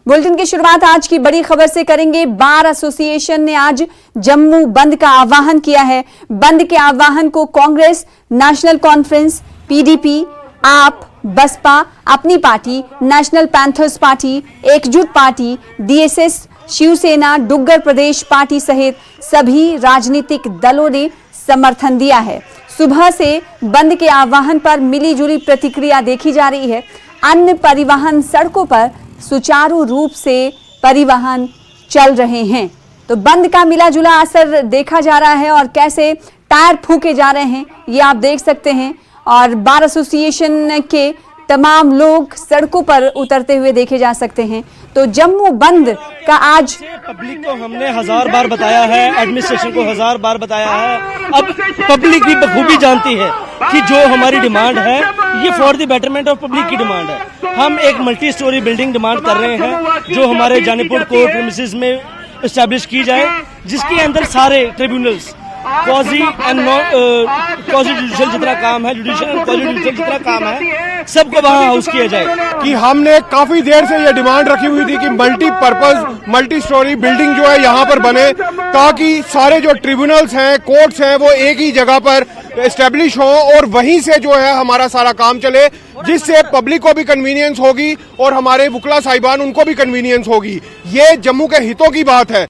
Bulletin की शुरुआत आज की बड़ी खबर से करेंगे। बार एसोसिएशन ने आज जम्मू बंद का आह्वान किया है। बंद के आह्वान को कांग्रेस, नेशनल कॉन्फ्रेंस, पीडीपी, आप, बसपा, अपनी पार्टी, नेशनल पैंथर्स पार्टी, एकजुट पार्टी, डीएसएस, शिवसेना, डुग्गर प्रदेश पार्टी सहित सभी राजनीतिक दलों ने समर्थन दिया है। सुबह से बंद के आह्वान पर मिलीजुली प्रतिक्रिया देखी जा रही है। अन्य परिवहन सड़कों पर सुचारू रूप से परिवहन चल रहे हैं, तो बंद का मिला जुला असर देखा जा रहा है और कैसे टायर फूके जा रहे हैं ये आप देख सकते हैं। और बार एसोसिएशन के तमाम लोग सड़कों पर उतरते हुए देखे जा सकते हैं। तो जम्मू बंद का आज पब्लिक को हमने 1000 बार बताया है, एडमिनिस्ट्रेशन को 1000 बार बताया है। अब पब्लिक भी बखूबी जानती है कि जो हमारी डिमांड है ये for the betterment of public की डिमांड है। हम एक मल्टी स्टोरी बिल्डिंग डिमांड कर रहे हैं जो हमारे जानीपुर कोर्ट प्रीमिसेस में एस्टैब्लिश की जाए, जिसके अंदर सारे tribunals, quasi and quasi judicial जितना काम है, जुडिशियल एंड क्वाजी जुडिशियल जितना काम है, सबको वहाँ हाउस किया जाए। कि हमने काफी देर से ये डिमांड रखी हुई थी कि मल्टीपर्पज मल्टी स्टोरी बिल्डिंग जो है यहाँ पर बने, ताकि सारे जो ट्रिब्यूनल्स हैं, कोर्ट्स हैं, वो एक ही जगह पर एस्टेब्लिश हो और वहीं से जो है हमारा सारा काम चले, जिससे पब्लिक को भी कन्वीनियंस होगी और हमारे वुकला साहिबान उनको भी कन्वीनियंस होगी। ये जम्मू के हितों की बात है।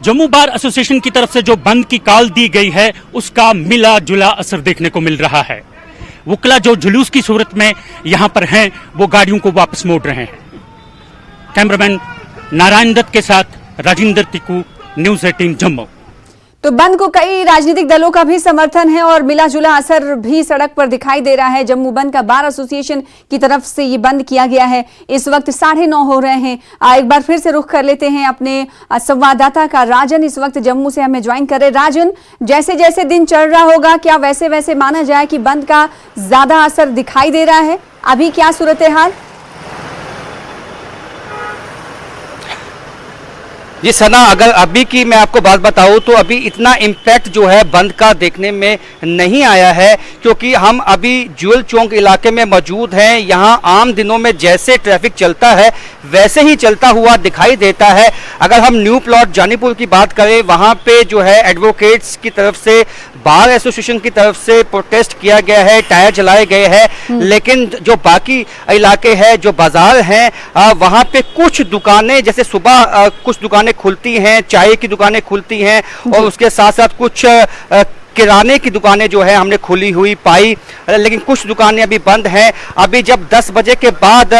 जम्मू बार एसोसिएशन की तरफ से जो बंद की कॉल दी गई है उसका मिला जुला असर देखने को मिल रहा है। वुकला जो जुलूस की सूरत में यहां पर हैं वो गाड़ियों को वापस मोड़ रहे हैं। कैमरामैन नारायण दत्त के साथ राजेंद्र तिकू, न्यूज़ 18 जम्मू। तो बंद को कई राजनीतिक दलों का भी समर्थन है और मिला जुला असर भी सड़क पर दिखाई दे रहा है। जम्मू बंद का बार एसोसिएशन की तरफ से ये बंद किया गया है। इस वक्त 9:30 हो रहे हैं। एक बार फिर से रुख कर लेते हैं अपने संवाददाता का। राजन इस वक्त जम्मू से हमें ज्वाइन कर रहे। राजन, जैसे जैसे दिन चल रहा होगा क्या वैसे वैसे माना जाए कि बंद का ज्यादा असर दिखाई दे रहा है? अभी क्या सूरत हाल? जी सना, अगर अभी की मैं आपको बात बताऊं तो अभी इतना इम्पैक्ट जो है बंद का देखने में नहीं आया है, क्योंकि हम अभी ज्वेल चौक इलाके में मौजूद हैं। यहां आम दिनों में जैसे ट्रैफिक चलता है वैसे ही चलता हुआ दिखाई देता है। अगर हम न्यू प्लॉट जानीपुर की बात करें, वहां पे जो है एडवोकेट्स की तरफ से, बार एसोसिएशन की तरफ से प्रोटेस्ट किया गया है, टायर जलाए गए हैं, लेकिन जो बाकी इलाके हैं, जो बाजार हैं, वहां पे कुछ दुकानें, जैसे सुबह कुछ दुकानें खुलती हैं, चाय की दुकानें खुलती हैं और उसके साथ साथ कुछ किराने की दुकानें जो है हमने खुली हुई पाई, लेकिन कुछ दुकानें अभी बंद हैं। अभी जब 10 बजे के बाद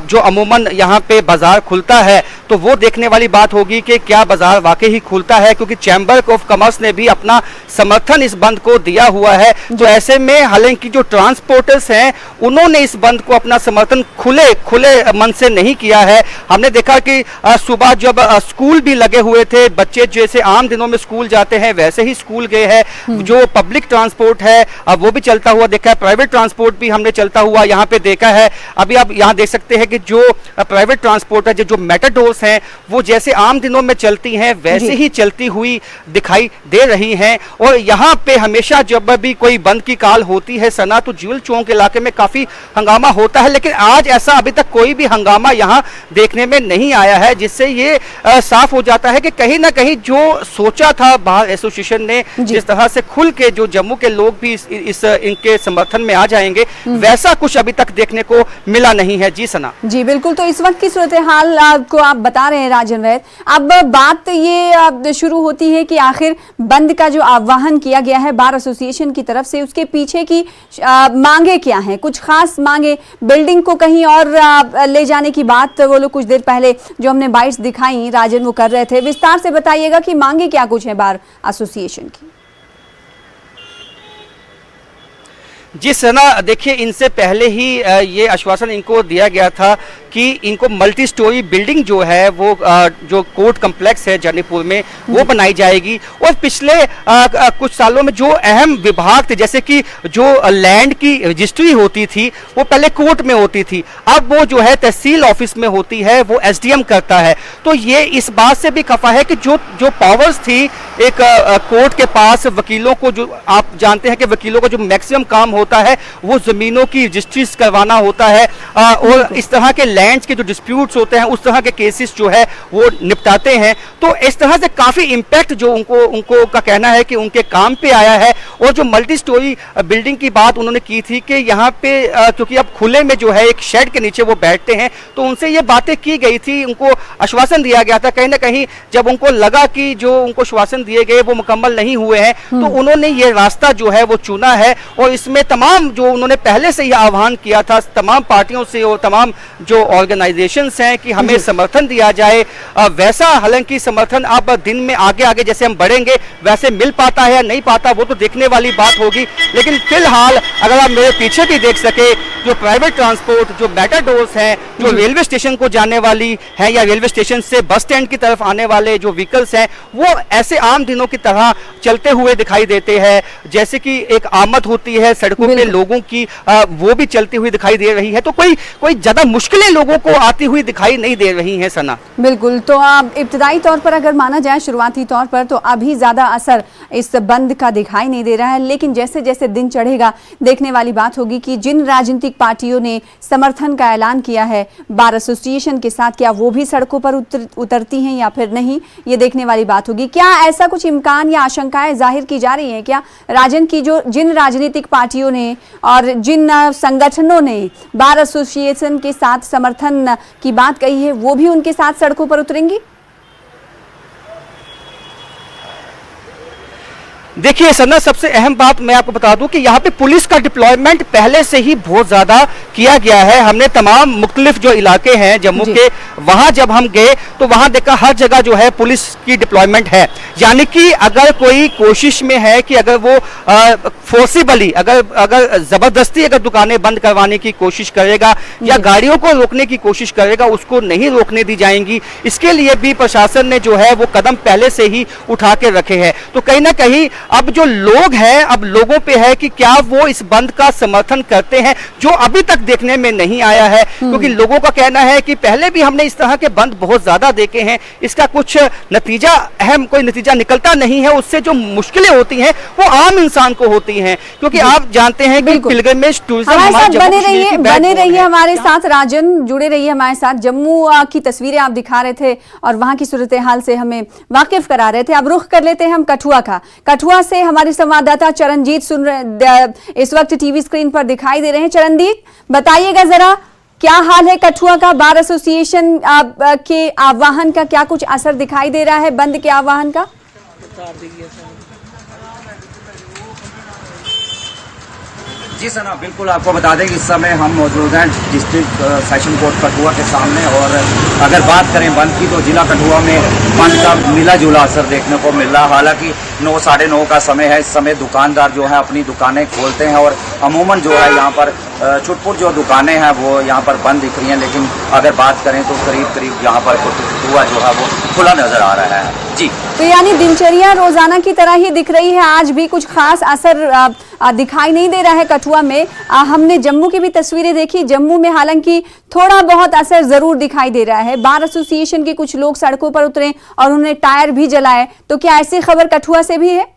जो अमूमन यहाँ पे बाजार खुलता है तो वो देखने वाली बात होगी कि क्या बाजार वाकई ही खुलता है, क्योंकि चैम्बर ऑफ कॉमर्स ने भी अपना समर्थन इस बंद को दिया हुआ है। तो ऐसे में हालांकि जो ट्रांसपोर्टर्स हैं उन्होंने इस बंद को अपना समर्थन खुले मन से नहीं किया है। हमने देखा कि सुबह जब स्कूल भी लगे हुए थे, बच्चे जैसे आम दिनों में स्कूल जाते हैं वैसे ही स्कूल गए हैं। जो पब्लिक ट्रांसपोर्ट है अब वो भी चलता हुआ देखा है, प्राइवेट ट्रांसपोर्ट भी हमने चलता हुआ यहाँ पे देखा है। अभी आप यहाँ देख सकते हैं कि जो प्राइवेट ट्रांसपोर्ट है, जो मेटाडोर्स हैं, वो जैसे आम दिनों में चलती हैं वैसे ही चलती हुई दिखाई दे रही हैं। और यहाँ पे हमेशा जब भी कोई बंद की कॉल होती है सना, तो ज्वेल चौक इलाके में काफी हंगामा होता है, लेकिन आज ऐसा अभी तक कोई भी हंगामा यहाँ देखने में नहीं आया है, जिससे ये साफ हो जाता है कि कहीं ना कहीं जो सोचा था बार एसोसिएशन ने, जिस तरह से खुल के जो जम्मू के लोग भी इनके समर्थन में आ जाएंगे, वैसा कुछ अभी तक देखने को मिला नहीं है। जी सना। जी बिल्कुल। तो इस वक्त की सूरत हाल आपको आप बता रहे हैं राजन वैद। अब बात ये शुरू होती है कि आखिर बंद का जो आह्वान किया गया है बार एसोसिएशन की तरफ से, उसके पीछे की मांगे क्या हैं? कुछ खास मांगे, बिल्डिंग को कहीं और ले जाने की बात वो लोग कुछ देर पहले जो हमने बाइट्स दिखाई राजन वो कर रहे थे। विस्तार से बताइएगा कि मांगे क्या कुछ है बार एसोसिएशन की। जी सना, देखिए इनसे पहले ही ये आश्वासन इनको दिया गया था कि इनको मल्टी स्टोरी बिल्डिंग जो है वो जो कोर्ट कम्प्लेक्स है जानीपुर में वो बनाई जाएगी। और पिछले कुछ सालों में जो अहम विभाग थे, जैसे कि जो लैंड की रजिस्ट्री होती थी वो पहले कोर्ट में होती थी, अब वो जो है तहसील ऑफिस में होती है, वो एसडीएम करता है। तो ये इस बात से भी खफा है कि जो पावर्स थी एक कोर्ट के पास, वकीलों को, जो आप जानते हैं कि वकीलों को जो मैक्सिमम काम होता है वो जमीनों की रजिस्ट्रीज करवाना होता है और इस तरह के लैंड्स के जो डिस्प्यूट्स होते हैं उस तरह के केसेस जो है वो निपटाते हैं। तो इस तरह से काफी इम्पैक्ट जो उनको का कहना है कि उनके काम पे आया है। और जो मल्टी स्टोरी बिल्डिंग की बात उन्होंने की थी कि यहाँ पे क्योंकि अब खुले में जो है एक शेड के नीचे वो बैठते हैं, तो उनसे ये बातें की गई थी, उनको आश्वासन दिया गया था। कहीं ना कहीं जब उनको लगा कि जो उनको आश्वासन दिए गए वो मुकम्मल नहीं हुए हैं, तो उन्होंने ये रास्ता जो है वो चुना है। और इसमें तमाम जो उन्होंने पहले से ही आह्वान किया था तमाम पार्टियों से और तमाम जो ऑर्गेनाइजेशंस हैं कि हमें समर्थन दिया जाए, वैसा हालांकि समर्थन अब दिन में आगे आगे जैसे हम बढ़ेंगे वैसे मिल पाता है या नहीं पाता वो तो देखने वाली बात होगी। लेकिन फिलहाल अगर आप मेरे पीछे भी देख सके, जो प्राइवेट ट्रांसपोर्ट, जो मेटाडोर्स हैं, जो रेलवे स्टेशन को जाने वाली हैं या रेलवे स्टेशन से बस स्टैंड की तरफ आने वाले जो व्हीकल्स हैं, वो ऐसे आम दिनों की तरह चलते हुए दिखाई देते हैं। जैसे कि एक आमद होती है सड़कों पे लोगों की, वो भी चलती हुई दिखाई दे रही है। तो कोई ज्यादा मुश्किलें लोगों को आती हुई दिखाई नहीं दे रही हैं। सना, बिल्कुल। तो अब इब्तदाई तौर पर अगर माना जाए, शुरुआती तौर पर, तो अभी ज्यादा असर इस बंद का दिखाई नहीं दे रहा है। लेकिन जैसे जैसे दिन चढ़ेगा देखने वाली बात होगी कि जिन राजनीतिक पार्टियों ने समर्थन का ऐलान किया है बार एसोसिएशन के साथ, क्या वो भी सड़कों पर उतरती हैं या फिर नहीं, ये देखने वाली बात होगी। क्या ऐसा कुछ इम्कान या आशंकाएं जाहिर की जा रही हैं क्या राजन की, जो जिन राजनीतिक पार्टियों ने और जिन संगठनों ने बार एसोसिएशन के साथ समर्थन की बात कही है वो भी उनके साथ सड़कों पर उतरेंगी? देखिए सना, सबसे अहम बात मैं आपको बता दूं कि यहाँ पे पुलिस का डिप्लॉयमेंट पहले से ही बहुत ज्यादा किया गया है। हमने तमाम मुख्तलिफ जो इलाके हैं जम्मू के, वहां जब हम गए तो वहां देखा हर जगह जो है पुलिस की डिप्लॉयमेंट है। यानी कि अगर कोई कोशिश में है कि अगर वो फोर्सिबली अगर जबरदस्ती अगर दुकानें बंद करवाने की कोशिश करेगा या गाड़ियों को रोकने की कोशिश करेगा, उसको नहीं रोकने दी जाएंगी। इसके लिए भी प्रशासन ने जो है वो कदम पहले से ही उठा के रखे हैं। तो कहीं ना कहीं अब जो लोग हैं, अब लोगों पे है कि क्या वो इस बंद का समर्थन करते हैं, जो अभी तक देखने में नहीं आया है। क्योंकि लोगों का कहना है कि पहले भी हमने इस तरह के बंद बहुत ज्यादा देखे हैं, इसका कुछ नतीजा, अहम कोई नतीजा निकलता नहीं है। उससे जो मुश्किलें होती हैं वो आम इंसान को होती हैं, क्योंकि आप जानते हैं कि पिलग्रिमेज टूरिज्म बने रहिए हमारे साथ, राजन जुड़े रहिए हमारे साथ। जम्मू की तस्वीरें आप दिखा रहे थे और वहां की सूरत हाल से हमें वाकिफ करा रहे थे। अब रुख कर लेते हैं हम कठुआ का। कठुआ से हमारे संवाददाता चरणजीत सुन रहे, इस वक्त टीवी स्क्रीन पर दिखाई दे रहे हैं। चरणजीत, बताइएगा जरा क्या हाल है कठुआ का, बार एसोसिएशन के आह्वान का क्या कुछ असर दिखाई दे रहा है बंद के आह्वान का? जी सना, बिल्कुल आपको बता दें कि इस समय हम मौजूद हैं डिस्ट्रिक्ट सेशन कोर्ट कठुआ के सामने। और अगर बात करें बंद की तो जिला कठुआ में बंद का मिला जुला असर देखने को मिल रहा। हालांकि 9 साढ़े 9 का समय है, इस समय दुकानदार जो है अपनी दुकानें खोलते हैं और अमूमन जो है यहाँ पर छुटपुट जो दुकानें हैं वो यहाँ पर बंद दिख रही हैं। लेकिन अगर बात करें तो करीब यहाँ पर कठुआ जो है वो खुला नजर आ रहा है। जी, तो यानी दिनचर्या रोजाना की तरह ही दिख रही है, आज भी कुछ खास असर दिखाई नहीं दे रहा है कठुआ में। हमने जम्मू की भी तस्वीरें देखी, जम्मू में हालांकि थोड़ा बहुत असर जरूर दिखाई दे रहा है। बार एसोसिएशन के कुछ लोग सड़कों पर उतरे और उन्होंने टायर भी जलाए, तो क्या ऐसी खबर कठुआ से भी है?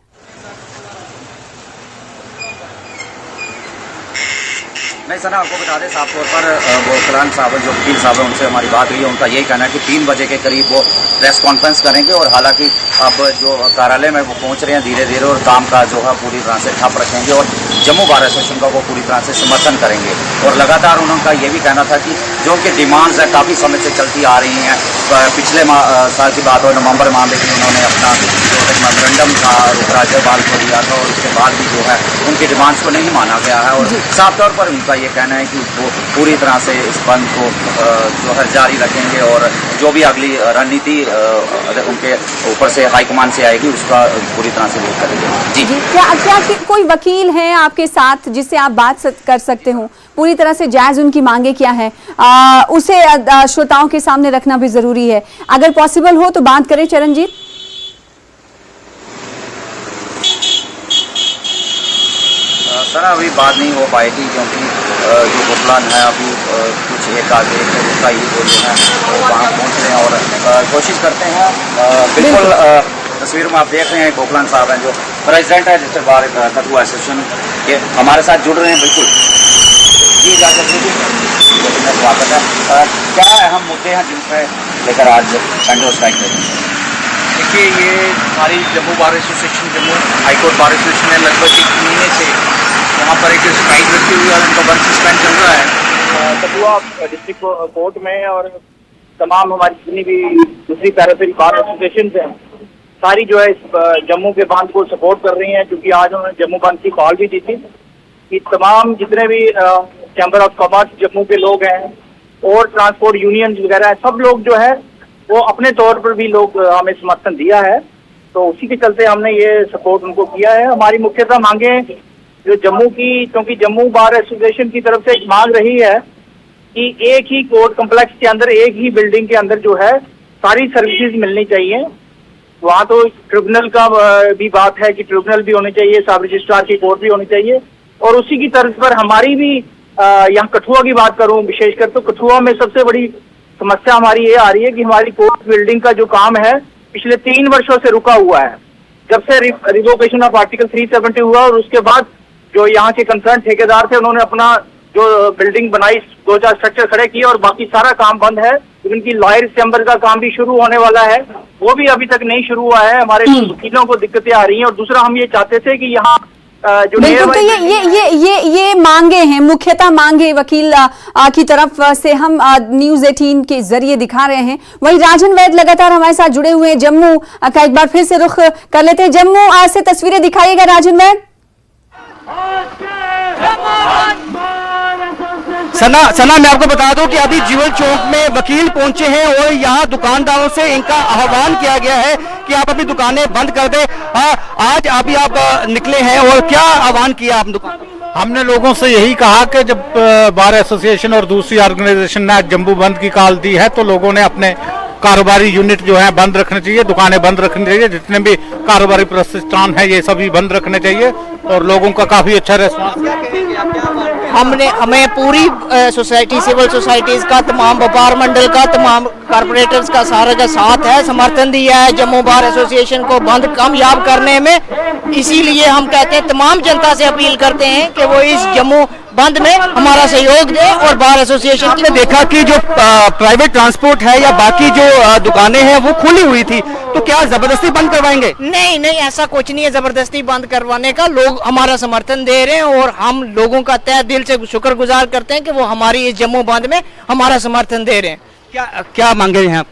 नहीं सना, आपको बता दें साफ तौर पर वो कलान साहब जो वकील साहब हैं उनसे हमारी बात हुई है, उनका यही कहना है कि 3 बजे के करीब वो प्रेस कॉन्फ्रेंस करेंगे। और हालांकि अब जो कार्यालय में वो पहुंच रहे हैं धीरे धीरे और काम का जो है पूरी तरह से ठप रखेंगे और जम्मू बार एसोसिएशन का वो पूरी तरह से समर्थन करेंगे। और लगातार उनका ये भी कहना था कि जो उनकी डिमांड्स है काफ़ी समय से चलती आ रही हैं। पिछले साल की बात हो नवंबर माह में भी उन्होंने अपना जो मेमोरेंडम का राज्यपाल को दिया था और उसके बाद भी जो है उनकी डिमांड्स को नहीं माना गया है। और साफ तौर पर उनका ये कहना है कि वो पूरी तरह से इस बंद को जो है जारी रखेंगे और जो भी अगली रणनीति उनके ऊपर से हाईकमान से आएगी उसका पूरी तरह से विरोध करेंगे। जी, क्या कोई वकील है आपके साथ जिससे आप बात कर सकते हो? पूरी तरह से जायज उनकी मांगे क्या है उसे श्रोताओं के सामने रखना भी जरूरी है। अगर पॉसिबल हो तो बात करें चरणजीत। सर अभी बात नहीं हो पाएगी क्योंकि जो गोपलान है अभी कुछ एक आगे उसका ही वो जो है वहाँ पहुँच रहे हैं और कोशिश करते हैं। बिल्कुल तस्वीर में आप देख रहे हैं गोपलान साहब हैं जो प्रेसिडेंट है डिस्ट्रिक्ट बार कठुआ एसोसिएशन के, हमारे साथ जुड़ रहे हैं। बिल्कुल जी इजाजत दीजिए, लेकिन मैं स्वागत है। क्या अहम मुद्दे हैं जिनसे लेकर आज पेंडो स्ट्राइक करेंगे? देखिए, ये हमारी Jammu bar association, Jammu high court bar association ने लगभग 1 महीने से यहाँ पर एक स्ट्राइक रखी हुई है और इनका बंद सस्पेंड चल रहा है कठुआ डिस्ट्रिक्ट कोर्ट में। और तमाम हमारी जितनी भी दूसरी पैराफेरी बार एसोसिएशन हैं, सारी जो है इस जम्मू के बंद को सपोर्ट कर रही हैं, क्योंकि आज उन्होंने जम्मू बंद की कॉल भी दी थी कि तमाम जितने भी चैम्बर ऑफ कॉमर्स जम्मू के लोग हैं और ट्रांसपोर्ट यूनियन वगैरह सब लोग जो है वो अपने तौर पर भी लोग हमें समर्थन दिया है, तो उसी के चलते हमने ये सपोर्ट उनको किया है। हमारी मुख्यतः मांगे जो जम्मू की, क्योंकि जम्मू बार एसोसिएशन की तरफ से एक मांग रही है कि एक ही कोर्ट कम्प्लेक्स के अंदर, एक ही बिल्डिंग के अंदर जो है सारी सर्विसेज मिलनी चाहिए। वहाँ तो ट्रिब्यूनल का भी बात है कि ट्रिब्यूनल भी होने चाहिए, सब रजिस्ट्रार की कोर्ट भी होनी चाहिए, और उसी की तर्ज पर हमारी भी यहाँ कठुआ की बात करूँ विशेषकर, तो कठुआ में सबसे बड़ी समस्या हमारी ये आ रही है कि हमारी कोर्ट बिल्डिंग का जो काम है पिछले 3 वर्षों से रुका हुआ है। जब से रिवोकेशन ऑफ आर्टिकल 370 हुआ और उसके बाद जो यहाँ के कंसर्न ठेकेदार थे उन्होंने अपना जो बिल्डिंग बनाई, 2-4 स्ट्रक्चर खड़े किए और बाकी सारा काम बंद है। इनकी लॉयर चैम्बर का काम भी शुरू होने वाला है, वो भी अभी तक नहीं शुरू हुआ है। हमारे वकीलों को दिक्कतें आ रही हैं। और दूसरा, हम ये चाहते थे कि यहाँ जो बिल्कुल, तो ये मांगे हैं, मुख्यतः मांगे वकील की तरफ से हम न्यूज़ 18 के जरिए दिखा रहे हैं। वहीं राजन वैद लगातार हमारे साथ जुड़े हुए हैं। जम्मू का एक बार फिर से रुख कर लेते हैं। जम्मू आज से तस्वीरें दिखाइएगा राजन वैद। सना मैं आपको बता दूं कि अभी ज्वेल चौक में वकील पहुंचे हैं और यहाँ दुकानदारों से इनका आह्वान किया गया है कि आप अपनी दुकानें बंद कर दें। आज अभी आप निकले हैं और क्या आह्वान किया आप दुकान? हमने लोगों से यही कहा कि जब बार एसोसिएशन और दूसरी ऑर्गेनाइजेशन ने जम्मू बंद की कॉल दी है तो लोगों ने अपने कारोबारी यूनिट जो है बंद रखने चाहिए, दुकानें बंद रखनी चाहिए, जितने भी कारोबारी प्रतिष्ठान है ये सभी बंद रखने चाहिए। और लोगों का काफी अच्छा रेस्पॉन्स, हमें पूरी सोसाइटी, सिविल सोसाइटीज का, तमाम व्यापार मंडल का, तमाम कारपोरेटर्स का सारे का साथ है, समर्थन दिया है जम्मू बार एसोसिएशन को बंद कामयाब करने में। इसीलिए हम कहते हैं, तमाम जनता से अपील करते हैं कि वो इस जम्मू बंद में हमारा सहयोग दे। और बार एसोसिएशन आपने देखा कि जो प्राइवेट ट्रांसपोर्ट है या बाकी जो दुकानें हैं वो खुली हुई थी, तो क्या जबरदस्ती बंद करवाएंगे? नहीं, ऐसा कुछ नहीं है जबरदस्ती बंद करवाने का। लोग हमारा समर्थन दे रहे हैं और हम लोगों का तहे दिल से शुक्रगुजार करते हैं कि वो हमारी इस जम्मू बंद में हमारा समर्थन दे रहे हैं। क्या मांगे हैं आप?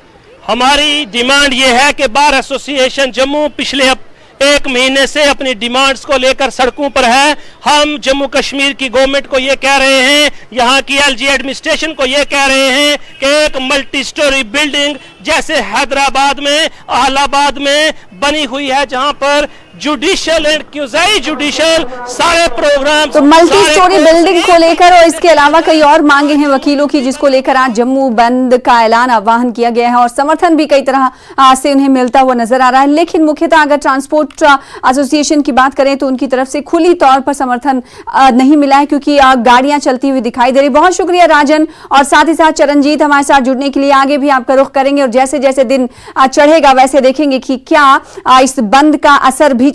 हमारी डिमांड ये है कि बार एसोसिएशन जम्मू पिछले 1 महीने से अपनी डिमांड्स को लेकर सड़कों पर है। हम जम्मू कश्मीर की गवर्नमेंट को ये कह रहे हैं, यहाँ की एलजी एडमिनिस्ट्रेशन को ये कह रहे हैं कि एक मल्टी स्टोरी बिल्डिंग जैसे हैदराबाद में, इलाहाबाद में बनी हुई है, जहाँ पर जुडिशियल एंड क्यूजाई जुडिशियल सारे प्रोग्राम, तो मल्टी स्टोरी बिल्डिंग को लेकर और इसके अलावा कई और मांगे हैं वकीलों की, जिसको लेकर आज जम्मू बंद का ऐलान आह्वान किया गया है और समर्थन भी कई तरह से उन्हें मिलता हुआ नजर आ रहा है। लेकिन मुख्यतः अगर ट्रांसपोर्ट एसोसिएशन की बात करें तो उनकी तरफ से खुली तौर पर समर्थन नहीं मिला है, क्योंकि गाड़ियां चलती हुई दिखाई दे रही। बहुत शुक्रिया राजन, और साथ ही साथ चरणजीत हमारे साथ जुड़ने के लिए। आगे भी आपका रुख करेंगे और जैसे जैसे दिन चढ़ेगा वैसे देखेंगे कि क्या इस बंद का असर भी